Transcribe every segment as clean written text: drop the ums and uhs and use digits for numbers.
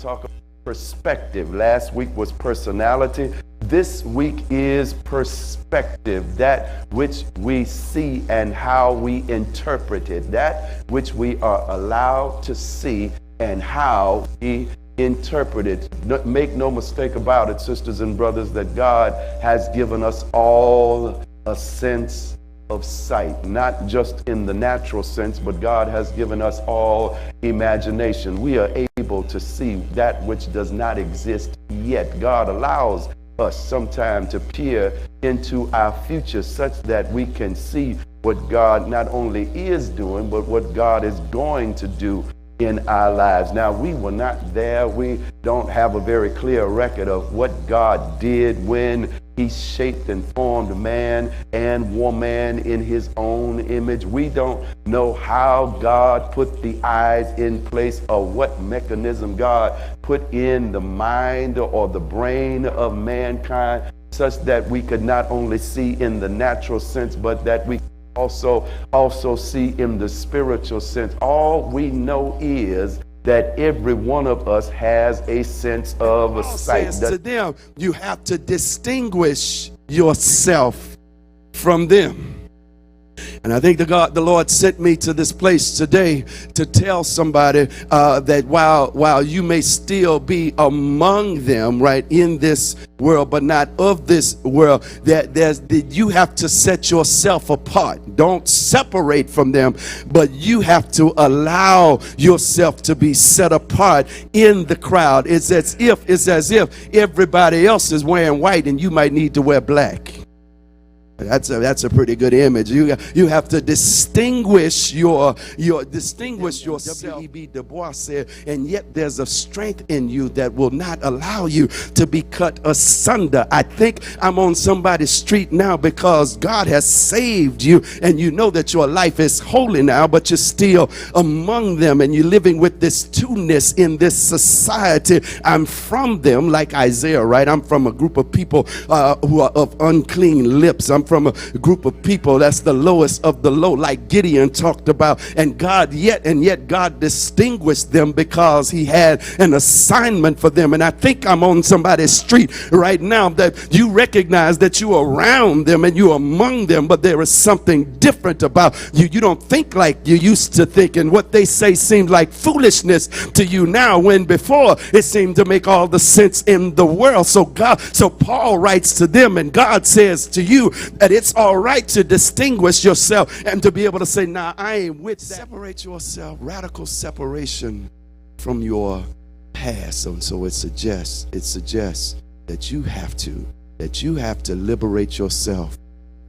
talk about perspective. Last week was personality. This week is perspective, that which we see and how we interpret it, that which we are allowed to see and how we interpret it. Make no mistake about it, sisters and brothers, that God has given us all a sense of sight, not just in the natural sense, but God has given us all imagination. We are able to see that which does not exist yet. God allows us sometime to peer into our future such that we can see what God not only is doing, but what God is going to do in our lives. Now, we were not there. We don't have a very clear record of what God did when he shaped and formed man and woman in his own image. We don't know how God put the eyes in place or what mechanism God put in the mind or the brain of mankind such that we could not only see in the natural sense, but that we also see in the spiritual sense. All we know is that every one of us has a sense of a sight. To them, you have to distinguish yourself from them. And I think the Lord sent me to this place today to tell somebody that while you may still be among them, right, in this world, but not of this world, that you have to set yourself apart. Don't separate from them, but you have to allow yourself to be set apart in the crowd. It's as if everybody else is wearing white and you might need to wear black. That's a pretty good image. You have to distinguish yourself. W.E.B. Du Bois said, and yet there's a strength in you that will not allow you to be cut asunder. I think I'm on somebody's street now because God has saved you and you know that your life is holy now, but you're still among them and you're living with this two-ness in this society. I'm from them, like Isaiah, right? I'm from a group of people who are of unclean lips. I'm from a group of people that's the lowest of the low, like Gideon talked about, and yet God distinguished them because he had an assignment for them. And I think I'm on somebody's street right now that you recognize that you're around them and you're among them, but there is something different about you. You don't think like you used to think, and what they say seems like foolishness to you now, when before it seemed to make all the sense in the world. So Paul writes to them, and God says to you that it's all right to distinguish yourself and to be able to say, nah, I ain't with that. Separate yourself, radical separation from your past. And so it suggests that you have to liberate yourself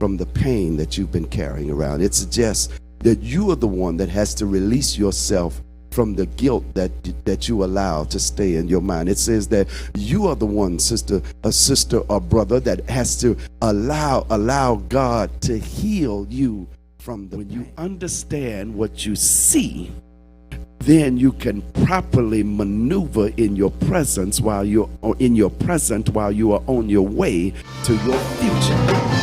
from the pain that you've been carrying around. It suggests that you are the one that has to release yourself from the guilt that you allow to stay in your mind. It says that you are the one, sister or brother, that has to allow God to heal you from the pain. When you understand what you see, then you can properly maneuver in your presence while you are on your way to your future.